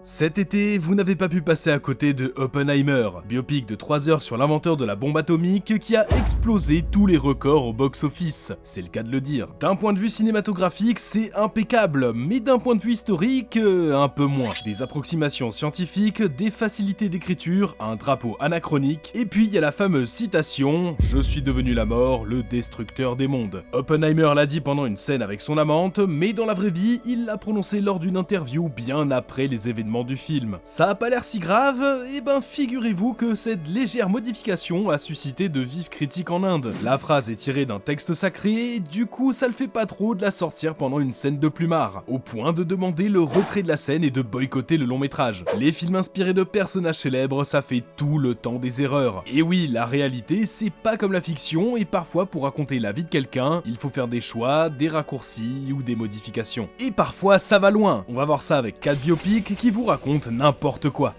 Cet été, vous n'avez pas pu passer à côté de Oppenheimer, biopic de 3 heures sur l'inventeur de la bombe atomique qui a explosé tous les records au box-office, c'est le cas de le dire. D'un point de vue cinématographique, c'est impeccable, mais d'un point de vue historique, un peu moins. Des approximations scientifiques, des facilités d'écriture, un drapeau anachronique, et puis il y a la fameuse citation « Je suis devenu la mort, le destructeur des mondes ». Oppenheimer l'a dit pendant une scène avec son amante, mais dans la vraie vie, il l'a prononcé lors d'une interview bien après les événements du film. Ça a pas l'air si grave, et ben figurez-vous que cette légère modification a suscité de vives critiques en Inde. La phrase est tirée d'un texte sacré, et du coup ça le fait pas trop de la sortir pendant une scène de plumard, au point de demander le retrait de la scène et de boycotter le long métrage. Les films inspirés de personnages célèbres, ça fait tout le temps des erreurs. Et oui, la réalité c'est pas comme la fiction, et parfois pour raconter la vie de quelqu'un, il faut faire des choix, des raccourcis ou des modifications. Et parfois ça va loin, on va voir ça avec 4 biopics qui vous raconte n'importe quoi.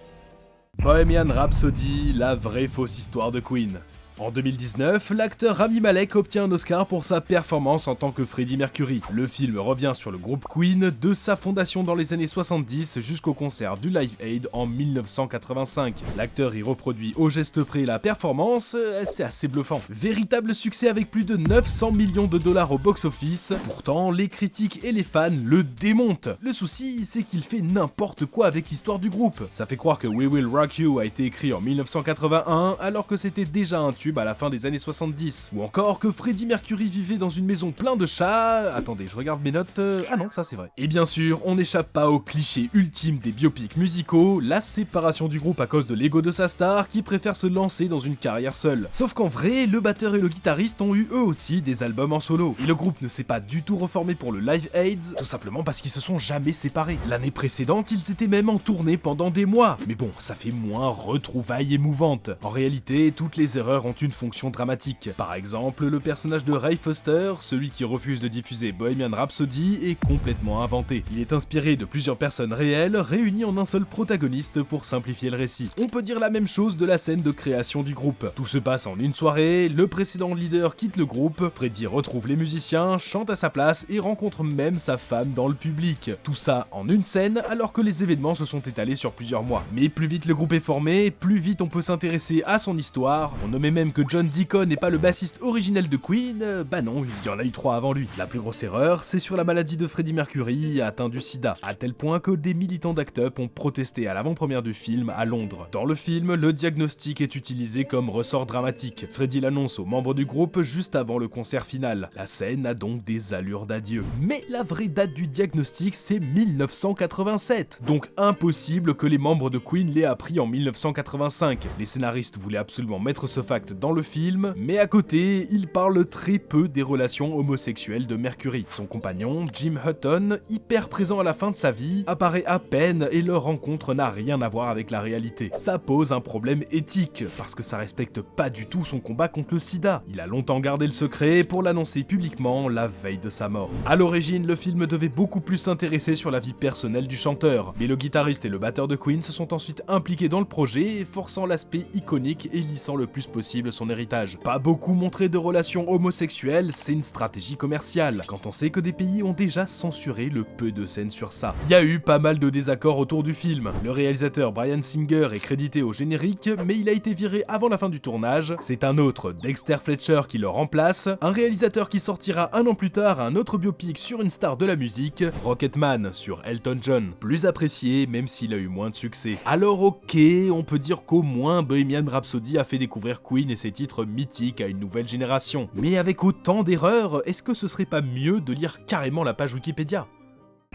Bohemian Rhapsody, la vraie fausse histoire de Queen. En 2019, l'acteur Rami Malek obtient un Oscar pour sa performance en tant que Freddie Mercury. Le film revient sur le groupe Queen, de sa fondation dans les années 70 jusqu'au concert du Live Aid en 1985. L'acteur y reproduit au geste près la performance, c'est assez bluffant. Véritable succès avec plus de 900 millions de dollars au box-office, pourtant les critiques et les fans le démontent. Le souci, c'est qu'il fait n'importe quoi avec l'histoire du groupe. Ça fait croire que We Will Rock You a été écrit en 1981 alors que c'était déjà un tube à la fin des années 70, ou encore que Freddie Mercury vivait dans une maison plein de chats. Attendez, je regarde mes notes. Ah non, ça c'est vrai. Et bien sûr, on n'échappe pas au cliché ultime des biopics musicaux, la séparation du groupe à cause de l'ego de sa star qui préfère se lancer dans une carrière seule. Sauf qu'en vrai, le batteur et le guitariste ont eu eux aussi des albums en solo, et le groupe ne s'est pas du tout reformé pour le Live Aid, tout simplement parce qu'ils se sont jamais séparés. L'année précédente, ils étaient même en tournée pendant des mois, mais bon, ça fait moins retrouvailles émouvantes. En réalité, toutes les erreurs ont une fonction dramatique. Par exemple, le personnage de Ray Foster, celui qui refuse de diffuser Bohemian Rhapsody, est complètement inventé. Il est inspiré de plusieurs personnes réelles, réunies en un seul protagoniste pour simplifier le récit. On peut dire la même chose de la scène de création du groupe. Tout se passe en une soirée, le précédent leader quitte le groupe, Freddie retrouve les musiciens, chante à sa place et rencontre même sa femme dans le public. Tout ça en une scène, alors que les événements se sont étalés sur plusieurs mois. Mais plus vite le groupe est formé, plus vite on peut s'intéresser à son histoire. On nommait même que John Deacon n'est pas le bassiste originel de Queen, bah non, il y en a eu 3 avant lui. La plus grosse erreur, c'est sur la maladie de Freddie Mercury, atteint du sida, à tel point que des militants d'Act Up ont protesté à l'avant-première du film à Londres. Dans le film, le diagnostic est utilisé comme ressort dramatique. Freddie l'annonce aux membres du groupe juste avant le concert final. La scène a donc des allures d'adieu. Mais la vraie date du diagnostic, c'est 1987, donc impossible que les membres de Queen l'aient appris en 1985. Les scénaristes voulaient absolument mettre ce fact dans le film, mais à côté, il parle très peu des relations homosexuelles de Mercury. Son compagnon, Jim Hutton, hyper présent à la fin de sa vie, apparaît à peine et leur rencontre n'a rien à voir avec la réalité. Ça pose un problème éthique, parce que ça respecte pas du tout son combat contre le sida. Il a longtemps gardé le secret pour l'annoncer publiquement la veille de sa mort. À l'origine, le film devait beaucoup plus s'intéresser sur la vie personnelle du chanteur, mais le guitariste et le batteur de Queen se sont ensuite impliqués dans le projet, forçant l'aspect iconique et lissant le plus possible son héritage. Pas beaucoup montré de relations homosexuelles, c'est une stratégie commerciale, quand on sait que des pays ont déjà censuré le peu de scènes sur ça. Il y a eu pas mal de désaccords autour du film. Le réalisateur Bryan Singer est crédité au générique, mais il a été viré avant la fin du tournage. C'est un autre, Dexter Fletcher, qui le remplace, un réalisateur qui sortira un an plus tard un autre biopic sur une star de la musique, Rocketman, sur Elton John, plus apprécié même s'il a eu moins de succès. Alors ok, on peut dire qu'au moins Bohemian Rhapsody a fait découvrir Queen et ses titres mythiques à une nouvelle génération. Mais avec autant d'erreurs, est-ce que ce serait pas mieux de lire carrément la page Wikipédia ?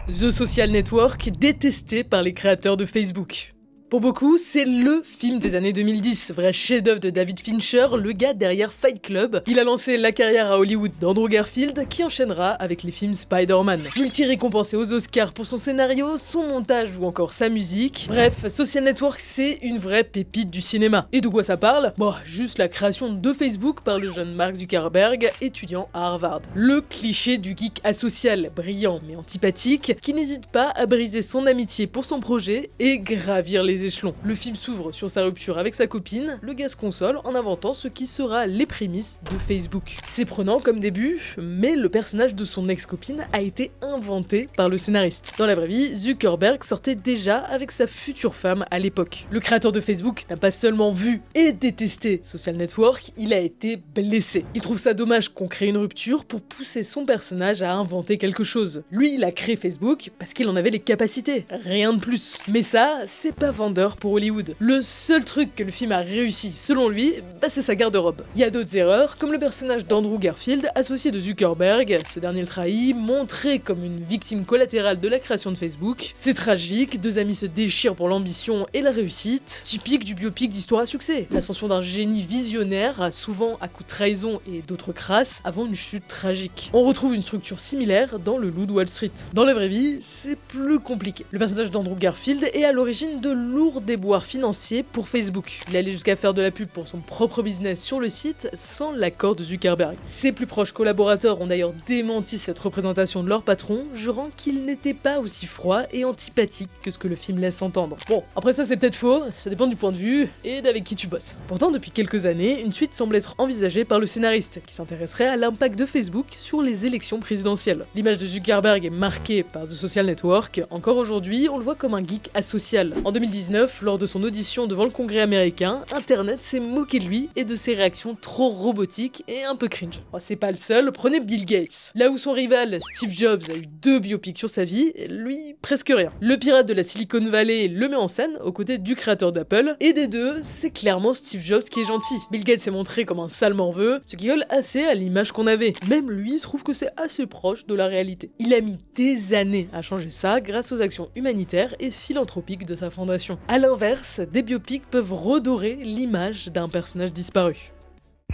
The Social Network, détesté par les créateurs de Facebook. Pour beaucoup, c'est LE film des années 2010, vrai chef-d'œuvre de David Fincher, le gars derrière Fight Club. Il a lancé la carrière à Hollywood d'Andrew Garfield, qui enchaînera avec les films Spider-Man. Multi-récompensé aux Oscars pour son scénario, son montage ou encore sa musique. Bref, Social Network, c'est une vraie pépite du cinéma. Et de quoi ça parle ? Bon, juste la création de Facebook par le jeune Mark Zuckerberg, étudiant à Harvard. Le cliché du geek asocial, brillant mais antipathique, qui n'hésite pas à briser son amitié pour son projet et gravir les les échelons. Le film s'ouvre sur sa rupture avec sa copine, le gars se console en inventant ce qui sera les prémices de Facebook. C'est prenant comme début, mais le personnage de son ex-copine a été inventé par le scénariste. Dans la vraie vie, Zuckerberg sortait déjà avec sa future femme à l'époque. Le créateur de Facebook n'a pas seulement vu et détesté Social Network, il a été blessé. Il trouve ça dommage qu'on crée une rupture pour pousser son personnage à inventer quelque chose. Lui, il a créé Facebook parce qu'il en avait les capacités, rien de plus. Mais ça, c'est pas vendeur pour Hollywood. Le seul truc que le film a réussi, selon lui, c'est sa garde-robe. Il y a d'autres erreurs, comme le personnage d'Andrew Garfield, associé de Zuckerberg. Ce dernier le trahit, montré comme une victime collatérale de la création de Facebook. C'est tragique, deux amis se déchirent pour l'ambition et la réussite. Typique du biopic d'histoire à succès. L'ascension d'un génie visionnaire, souvent à coup de trahison et d'autres crasses, avant une chute tragique. On retrouve une structure similaire dans Le Loup de Wall Street. Dans la vraie vie, c'est plus compliqué. Le personnage d'Andrew Garfield est à l'origine de lourds déboires financiers pour Facebook. Il allait jusqu'à faire de la pub pour son propre business sur le site sans l'accord de Zuckerberg. Ses plus proches collaborateurs ont d'ailleurs démenti cette représentation de leur patron, jurant qu'il n'était pas aussi froid et antipathique que ce que le film laisse entendre. Bon, après ça c'est peut-être faux, ça dépend du point de vue et d'avec qui tu bosses. Pourtant, depuis quelques années, une suite semble être envisagée par le scénariste, qui s'intéresserait à l'impact de Facebook sur les élections présidentielles. L'image de Zuckerberg est marquée par The Social Network. Encore aujourd'hui, on le voit comme un geek asocial. En 2019, lors de son audition devant le Congrès américain, Internet s'est moqué de lui et de ses réactions trop robotiques et un peu cringe. Oh, c'est pas le seul, prenez Bill Gates. Là où son rival, Steve Jobs, a eu 2 biopics sur sa vie, lui, presque rien. Le pirate de la Silicon Valley le met en scène aux côtés du créateur d'Apple, et des deux, c'est clairement Steve Jobs qui est gentil. Bill Gates s'est montré comme un sale morveux, ce qui colle assez à l'image qu'on avait. Même lui trouve que c'est assez proche de la réalité. Il a mis des années à changer ça grâce aux actions humanitaires et philanthropiques de sa fondation. A l'inverse, des biopics peuvent redorer l'image d'un personnage disparu.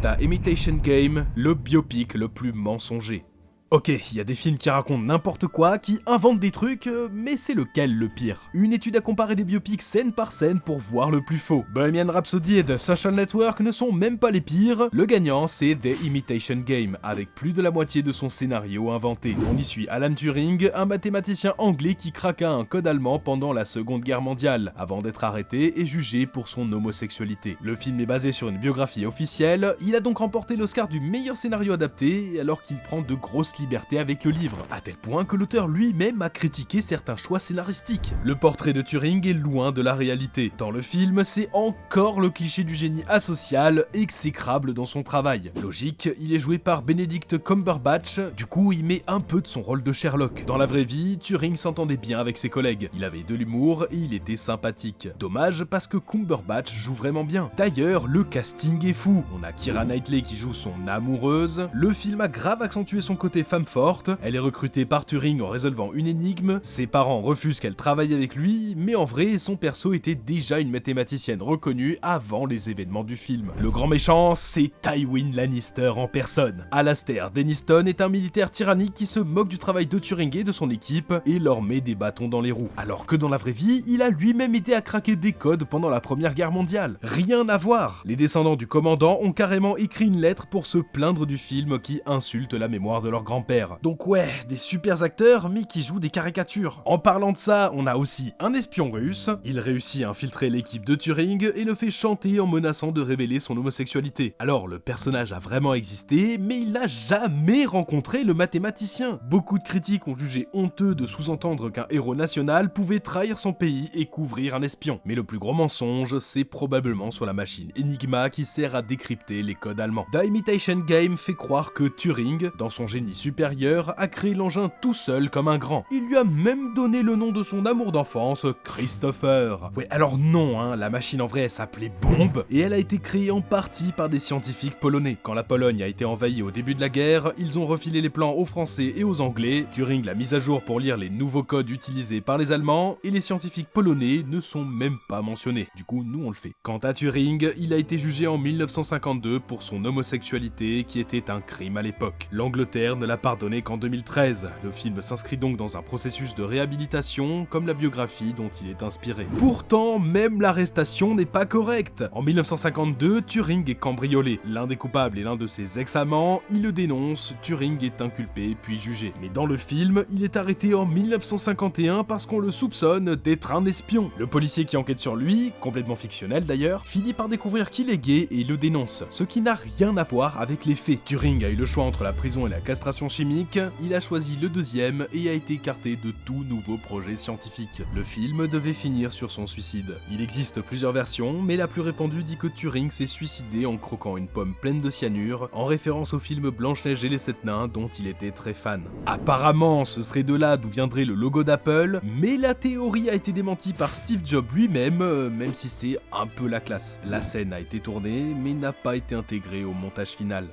T'as Imitation Game, le biopic le plus mensonger. Ok, il y a des films qui racontent n'importe quoi, qui inventent des trucs, mais c'est lequel le pire? Une étude a comparé des biopics scène par scène pour voir le plus faux. Bohemian Rhapsody et The Social Network ne sont même pas les pires. Le gagnant, c'est The Imitation Game, avec plus de la moitié de son scénario inventé. On y suit Alan Turing, un mathématicien anglais qui craqua un code allemand pendant la Seconde Guerre mondiale, avant d'être arrêté et jugé pour son homosexualité. Le film est basé sur une biographie officielle, il a donc remporté l'Oscar du meilleur scénario adapté, alors qu'il prend de grosses liberté avec le livre, à tel point que l'auteur lui-même a critiqué certains choix scénaristiques. Le portrait de Turing est loin de la réalité. Dans le film, c'est encore le cliché du génie asocial, exécrable dans son travail. Logique, il est joué par Benedict Cumberbatch, du coup il met un peu de son rôle de Sherlock. Dans la vraie vie, Turing s'entendait bien avec ses collègues, il avait de l'humour et il était sympathique. Dommage parce que Cumberbatch joue vraiment bien. D'ailleurs, le casting est fou. On a Keira Knightley qui joue son amoureuse, le film a grave accentué son côté femme forte, elle est recrutée par Turing en résolvant une énigme, ses parents refusent qu'elle travaille avec lui, mais en vrai, son perso était déjà une mathématicienne reconnue avant les événements du film. Le grand méchant, c'est Tywin Lannister en personne. Alastair Denniston est un militaire tyrannique qui se moque du travail de Turing et de son équipe, et leur met des bâtons dans les roues. Alors que dans la vraie vie, il a lui-même aidé à craquer des codes pendant la Première Guerre mondiale. Rien à voir. Les descendants du commandant ont carrément écrit une lettre pour se plaindre du film qui insulte la mémoire de leur grand-père. Donc ouais, des super acteurs, mais qui jouent des caricatures. En parlant de ça, on a aussi un espion russe. Il réussit à infiltrer l'équipe de Turing et le fait chanter en menaçant de révéler son homosexualité. Alors le personnage a vraiment existé, mais il n'a jamais rencontré le mathématicien. Beaucoup de critiques ont jugé honteux de sous-entendre qu'un héros national pouvait trahir son pays et couvrir un espion. Mais le plus gros mensonge, c'est probablement sur la machine Enigma qui sert à décrypter les codes allemands. The Imitation Game fait croire que Turing, dans son génie supérieur, a créé l'engin tout seul comme un grand. Il lui a même donné le nom de son amour d'enfance, Christopher. Ouais, alors non, la machine en vrai elle s'appelait Bombe, et elle a été créée en partie par des scientifiques polonais. Quand la Pologne a été envahie au début de la guerre, ils ont refilé les plans aux Français et aux Anglais, Turing l'a mise à jour pour lire les nouveaux codes utilisés par les Allemands, et les scientifiques polonais ne sont même pas mentionnés. Du coup, nous on le fait. Quant à Turing, il a été jugé en 1952 pour son homosexualité qui était un crime à l'époque. L'Angleterre ne l'a n'a pardonné qu'en 2013. Le film s'inscrit donc dans un processus de réhabilitation, comme la biographie dont il est inspiré. Pourtant, même l'arrestation n'est pas correcte. En 1952, Turing est cambriolé. L'un des coupables est l'un de ses ex-amants, il le dénonce, Turing est inculpé puis jugé. Mais dans le film, il est arrêté en 1951 parce qu'on le soupçonne d'être un espion. Le policier qui enquête sur lui, complètement fictionnel d'ailleurs, finit par découvrir qu'il est gay et le dénonce, ce qui n'a rien à voir avec les faits. Turing a eu le choix entre la prison et la castration chimique, il a choisi le deuxième et a été écarté de tout nouveau projet scientifique. Le film devait finir sur son suicide. Il existe plusieurs versions, mais la plus répandue dit que Turing s'est suicidé en croquant une pomme pleine de cyanure, en référence au film Blanche-Neige et les Sept Nains dont il était très fan. Apparemment, ce serait de là d'où viendrait le logo d'Apple, mais la théorie a été démentie par Steve Jobs lui-même, même si c'est un peu la classe. La scène a été tournée, mais n'a pas été intégrée au montage final.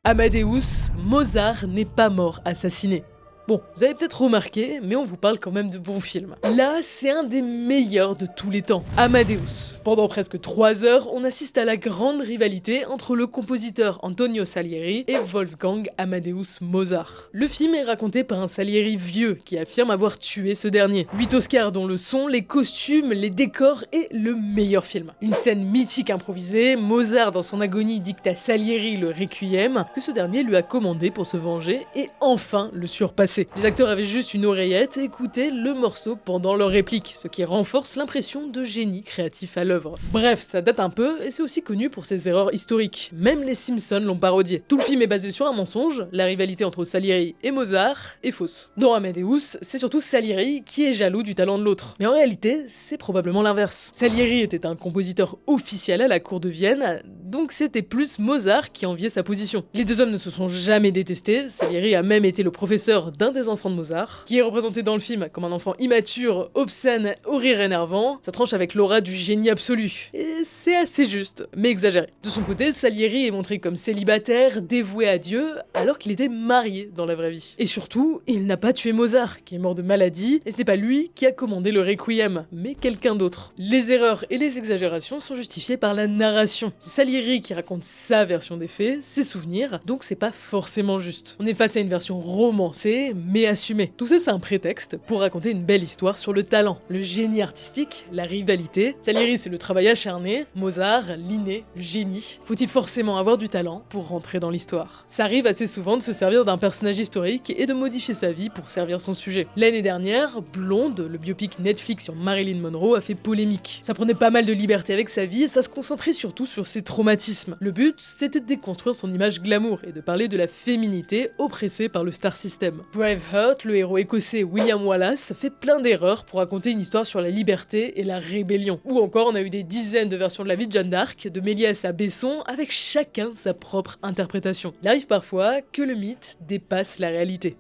Amadeus, Mozart n'est pas mort assassiné. Bon, vous avez peut-être remarqué, mais on vous parle quand même de bons films. Là, c'est un des meilleurs de tous les temps, Amadeus. Pendant presque 3 heures, on assiste à la grande rivalité entre le compositeur Antonio Salieri et Wolfgang Amadeus Mozart. Le film est raconté par un Salieri vieux qui affirme avoir tué ce dernier. 8 Oscars dont le son, les costumes, les décors et le meilleur film. Une scène mythique improvisée, Mozart dans son agonie dicte à Salieri le Requiem, que ce dernier lui a commandé pour se venger et enfin le surpasser. Les acteurs avaient juste une oreillette et écoutaient le morceau pendant leur réplique, ce qui renforce l'impression de génie créatif à l'œuvre. Bref, ça date un peu et c'est aussi connu pour ses erreurs historiques. Même les Simpsons l'ont parodié. Tout le film est basé sur un mensonge, la rivalité entre Salieri et Mozart est fausse. Dans Amadeus, c'est surtout Salieri qui est jaloux du talent de l'autre. Mais en réalité, c'est probablement l'inverse. Salieri était un compositeur officiel à la cour de Vienne, donc c'était plus Mozart qui enviait sa position. Les deux hommes ne se sont jamais détestés, Salieri a même été le professeur d'un des enfants de Mozart, qui est représenté dans le film comme un enfant immature, obscène, au rire énervant. Ça tranche avec l'aura du génie absolu. Et c'est assez juste, mais exagéré. De son côté, Salieri est montré comme célibataire, dévoué à Dieu, alors qu'il était marié dans la vraie vie. Et surtout, il n'a pas tué Mozart, qui est mort de maladie, et ce n'est pas lui qui a commandé le Requiem, mais quelqu'un d'autre. Les erreurs et les exagérations sont justifiées par la narration. C'est Salieri qui raconte sa version des faits, ses souvenirs, donc c'est pas forcément juste. On est face à une version romancée, mais assumé. Tout ça, c'est un prétexte pour raconter une belle histoire sur le talent, le génie artistique, la rivalité. Salieri, c'est le travail acharné, Mozart, l'inné, le génie. Faut-il forcément avoir du talent pour rentrer dans l'histoire? Ça arrive assez souvent de se servir d'un personnage historique et de modifier sa vie pour servir son sujet. L'année dernière, Blonde, le biopic Netflix sur Marilyn Monroe, a fait polémique. Ça prenait pas mal de liberté avec sa vie et ça se concentrait surtout sur ses traumatismes. Le but, c'était de déconstruire son image glamour et de parler de la féminité oppressée par le star system. Braveheart, le héros écossais William Wallace, fait plein d'erreurs pour raconter une histoire sur la liberté et la rébellion. Ou encore, on a eu des dizaines de versions de la vie de Jeanne d'Arc, de Méliès à Besson, avec chacun sa propre interprétation. Il arrive parfois que le mythe dépasse la réalité.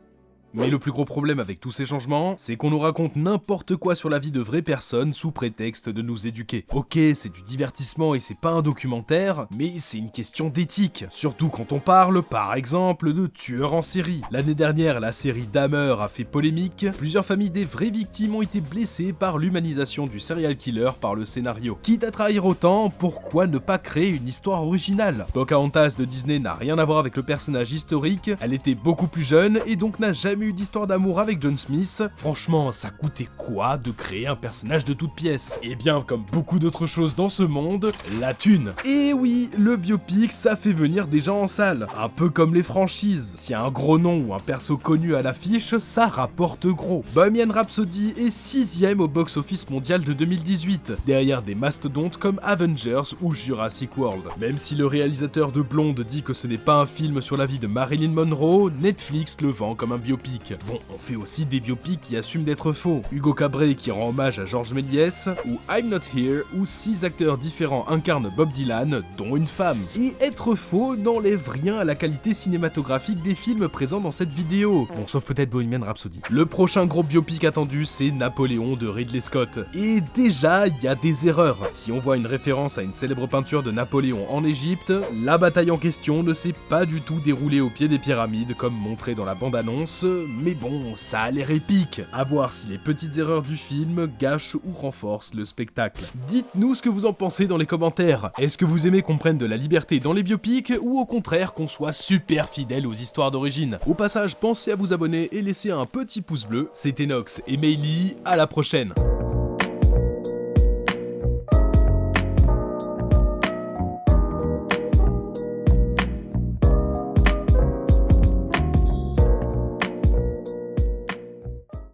Mais le plus gros problème avec tous ces changements, c'est qu'on nous raconte n'importe quoi sur la vie de vraies personnes sous prétexte de nous éduquer. Ok, c'est du divertissement et c'est pas un documentaire, mais c'est une question d'éthique. Surtout quand on parle, par exemple, de tueurs en série. L'année dernière, la série Dahmer a fait polémique. Plusieurs familles des vraies victimes ont été blessées par l'humanisation du serial killer par le scénario. Quitte à trahir autant, pourquoi ne pas créer une histoire originale? Pocahontas de Disney n'a rien à voir avec le personnage historique, elle était beaucoup plus jeune et donc n'a jamais eu d'histoire d'amour avec John Smith. Franchement, ça coûtait quoi de créer un personnage de toute pièce? Eh bien, comme beaucoup d'autres choses dans ce monde, la thune. Et oui, le biopic, ça fait venir des gens en salle. Un peu comme les franchises. S'il y a un gros nom ou un perso connu à l'affiche, ça rapporte gros. Bohemian Rhapsody est 6ème au box-office mondial de 2018, derrière des mastodontes comme Avengers ou Jurassic World. Même si le réalisateur de Blonde dit que ce n'est pas un film sur la vie de Marilyn Monroe, Netflix le vend comme un biopic. Bon, on fait aussi des biopics qui assument d'être faux. Hugo Cabret qui rend hommage à Georges Méliès, ou I'm Not Here, où 6 acteurs différents incarnent Bob Dylan, dont une femme. Et être faux n'enlève rien à la qualité cinématographique des films présents dans cette vidéo. Bon, sauf peut-être Bohemian Rhapsody. Le prochain gros biopic attendu, c'est Napoléon de Ridley Scott. Et déjà, il y a des erreurs. Si on voit une référence à une célèbre peinture de Napoléon en Égypte, la bataille en question ne s'est pas du tout déroulée au pied des pyramides comme montré dans la bande-annonce, mais bon, ça a l'air épique. À voir si les petites erreurs du film gâchent ou renforcent le spectacle. Dites-nous ce que vous en pensez dans les commentaires. Est-ce que vous aimez qu'on prenne de la liberté dans les biopics ou au contraire qu'on soit super fidèle aux histoires d'origine? Au passage, pensez à vous abonner et laisser un petit pouce bleu. C'était Nox et Meili, à la prochaine.